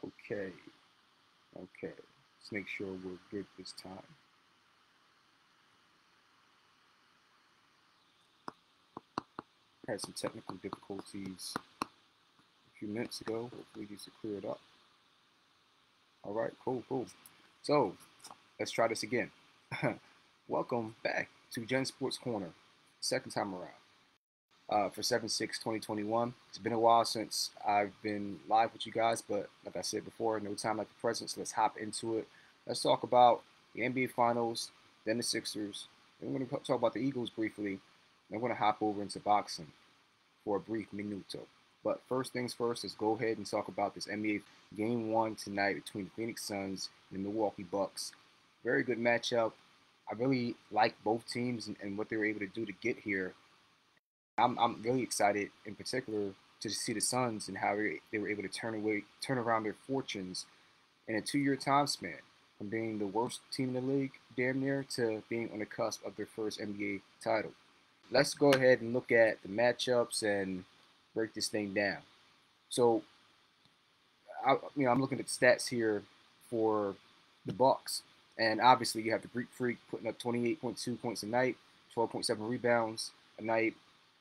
Okay, okay. Let's make sure we're good this time. Had some technical difficulties a few minutes ago. Hopefully these are cleared up. All right, cool. So let's try this again. Welcome back to Gen Sports Corner, second time around. For 7/6/2021. It's been a while since I've been live with you guys, but like I said before, no time like the present, so let's hop into it. Let's talk about the NBA Finals, then the Sixers. Then we're going to talk about the Eagles briefly. Then we're going to hop over into boxing for a brief minuto. But first things first, let's go ahead and talk about this NBA Game 1 tonight between the Phoenix Suns and the Milwaukee Bucks. Very good matchup. I really like both teams and what they were able to do to get here. I'm really excited in particular to see the Suns and how they were able to turn around their fortunes in a 2 year time span, from being the worst team in the league, damn near, to being on the cusp of their first NBA title. Let's go ahead and look at the matchups and break this thing down. So, I'm looking at the stats here for the Bucks, and obviously you have the Greek Freak putting up 28.2 points a night, 12.7 rebounds a night,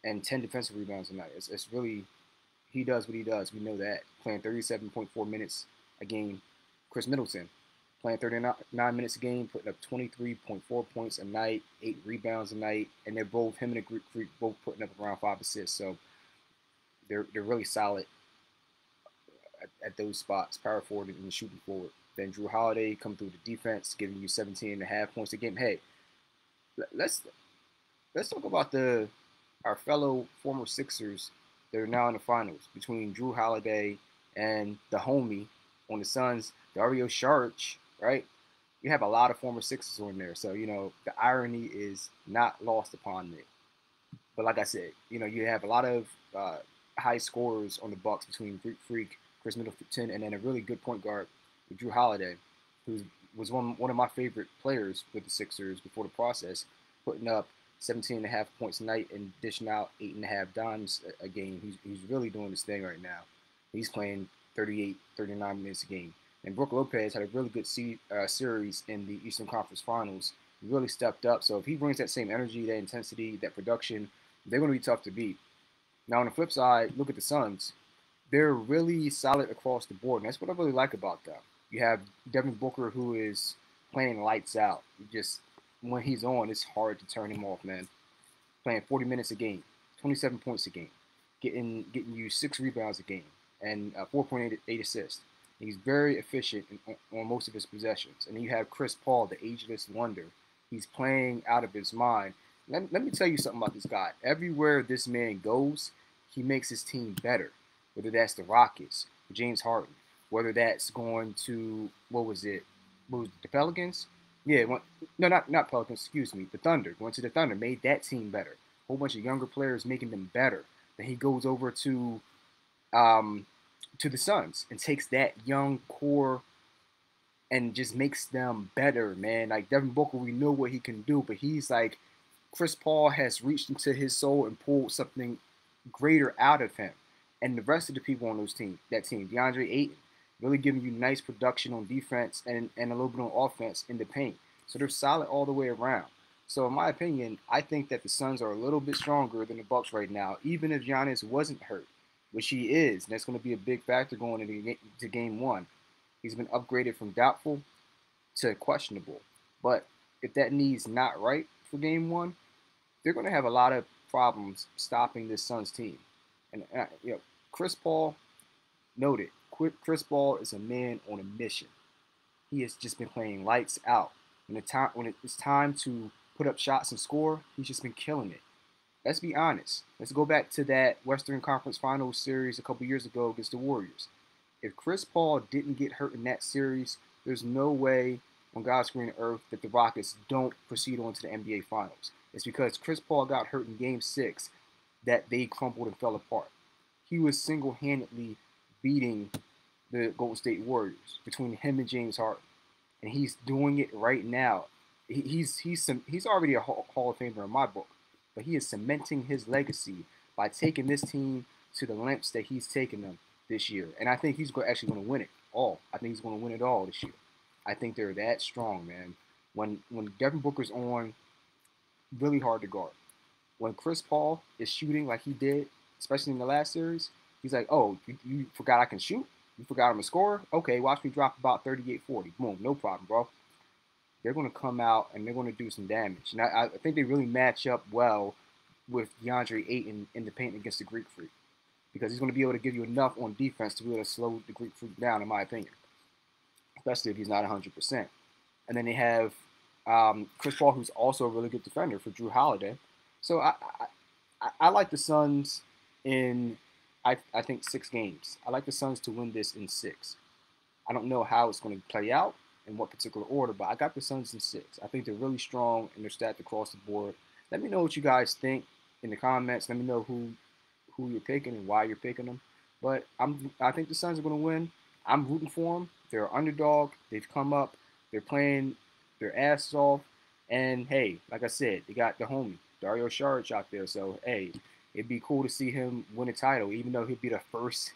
and 10 defensive rebounds a night. It's really, he does what he does. We know that. Playing 37.4 minutes a game. Chris Middleton playing 39 minutes a game, putting up 23.4 points a night, 8 rebounds a night, and they're both, him and the Greek Freak, both putting up around 5 assists. So they're really solid at those spots, power forward and shooting forward. Then Drew Holiday come through the defense, giving you 17.5 points a game. Hey, let's let's talk about the our fellow former Sixers that are now in the finals between Drew Holiday and the homie on the Suns, Dario Saric, right? You have a lot of former Sixers on there, so the irony is not lost upon me. But like I said, you have a lot of high scorers on the Bucks between Greek Freak, Chris Middleton, and then a really good point guard with Drew Holiday, who was one of my favorite players with the Sixers before the process, putting up 17 and a half points a night and dishing out 8.5 dimes a game. He's really doing this thing right now. He's playing 38, 39 minutes a game. And Brook Lopez had a really good series in the Eastern Conference Finals. He really stepped up. So if he brings that same energy, that intensity, that production, they're going to be tough to beat. Now, on the flip side, look at the Suns. They're really solid across the board, and that's what I really like about them. You have Devin Booker, who is playing lights out. Just when he's on, it's hard to turn him off, man. Playing 40 minutes a game, 27 points a game, getting you 6 rebounds a game, and 4.8 assists. He's very efficient on most of his possessions. And then you have Chris Paul, the ageless wonder. He's playing out of his mind. Let me tell you something about this guy. Everywhere this man goes, he makes his team better. Whether that's the Rockets, James Harden, whether that's going to the Pelicans? Yeah, no, not Pelicans. Excuse me, the Thunder. Going to the Thunder made that team better. A whole bunch of younger players making them better. Then he goes over um, to the Suns and takes that young core and just makes them better, man. Like Devin Booker, we know what he can do, but he's like Chris Paul has reached into his soul and pulled something greater out of him. And the rest of the people on that team, DeAndre Ayton, really giving you nice production on defense and a little bit on offense in the paint. So they're solid all the way around. So in my opinion, I think that the Suns are a little bit stronger than the Bucks right now, even if Giannis wasn't hurt, which he is. And that's going to be a big factor going into game one. He's been upgraded from doubtful to questionable. But if that knee's not right for game one, they're going to have a lot of problems stopping this Suns team. And Chris Paul, noted, Chris Paul is a man on a mission. He has just been playing lights out. When it's time to put up shots and score, he's just been killing it. Let's be honest. Let's go back to that Western Conference Finals series a couple years ago against the Warriors. If Chris Paul didn't get hurt in that series, there's no way on God's green earth that the Rockets don't proceed on to the NBA Finals. It's because Chris Paul got hurt in Game 6 that they crumbled and fell apart. He was single-handedly beating the Golden State Warriors between him and James Harden, and he's doing it right now. He's already a Hall of Famer in my book, but he is cementing his legacy by taking this team to the lengths that he's taken them this year, and I think he's actually going to win it. all. I think he's going to win it all this year. I think they're that strong, man. When Devin Booker's on, really hard to guard. When Chris Paul is shooting like he did, especially in the last series, he's like, oh, you forgot I can shoot? You forgot I'm a scorer? Okay, watch me drop about 38, 40. Boom, no problem, bro. They're going to come out and they're going to do some damage. And I think they really match up well with DeAndre Ayton in the paint against the Greek Freak, because he's going to be able to give you enough on defense to be able to slow the Greek Freak down, in my opinion, especially if he's not 100%. And then they have Chris Paul, who's also a really good defender for Jrue Holiday. So I like the Suns in, I think, 6 games. I like the Suns to win this in 6. I don't know how it's going to play out in what particular order, but I got the Suns in 6. I think they're really strong and they're stacked across the board. Let me know what you guys think in the comments. Let me know who you're picking and why you're picking them. But I think the Suns are going to win. I'm rooting for them. They're an underdog. They've come up. They're playing their asses off. And hey, like I said, they got the homie Dario Saric out there. So hey, it'd be cool to see him win a title, even though he'd be the first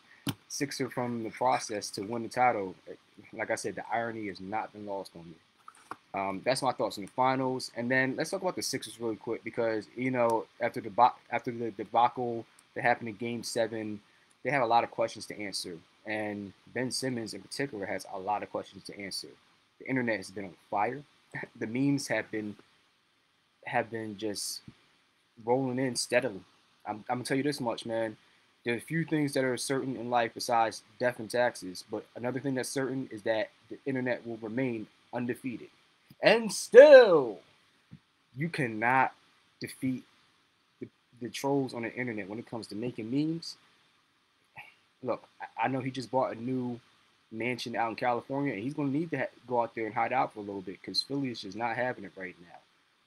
Sixer from the process to win the title. Like I said, the irony has not been lost on me. That's my thoughts on the finals. And then let's talk about the Sixers really quick, because after the debacle that happened in Game 7, they have a lot of questions to answer, and Ben Simmons in particular has a lot of questions to answer. The internet has been on fire. The memes have been just rolling in steadily. I'm gonna tell you this much, man. There are a few things that are certain in life besides death and taxes, but another thing that's certain is that the internet will remain undefeated. And still, you cannot defeat the trolls on the internet when it comes to making memes. Look, I know he just bought a new mansion out in California, and he's going to need to go out there and hide out for a little bit, because Philly is just not having it right now.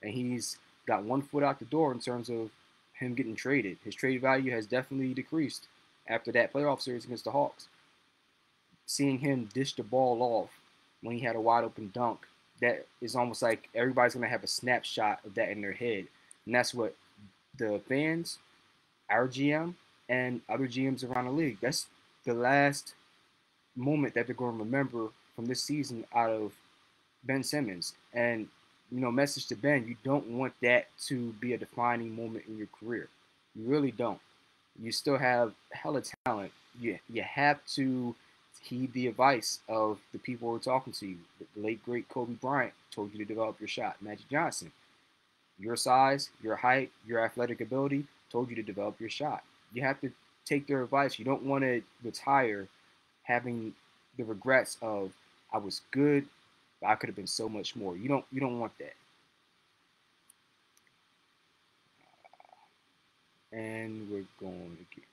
And he's got one foot out the door in terms of him getting traded. His trade value has definitely decreased after that playoff series against the Hawks. Seeing him dish the ball off when he had a wide open dunk, that is almost like everybody's going to have a snapshot of that in their head. And that's what the fans, our GM, and other GMs around the league, that's the last moment that they're going to remember from this season out of Ben Simmons. And, message to Ben, you don't want that to be a defining moment in your career. You really don't. You still have hella talent. You have to heed the advice of the people who are talking to you. The late, great Kobe Bryant told you to develop your shot. Magic Johnson, your size, your height, your athletic ability, told you to develop your shot. You have to take their advice. You don't want to retire having the regrets of, I was good, but I could have been so much more. You don't want that. And we're going again.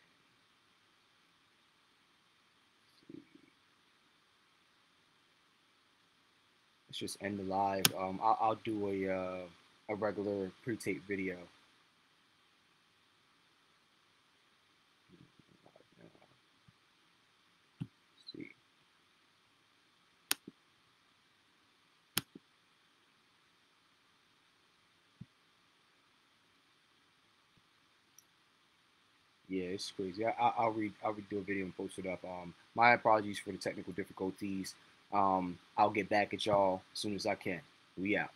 Let's just end the live. I'll do a regular pre-tape video. See. Yeah, it's crazy. I'll redo a video and post it up. My apologies for the technical difficulties. I'll get back at y'all as soon as I can. We out.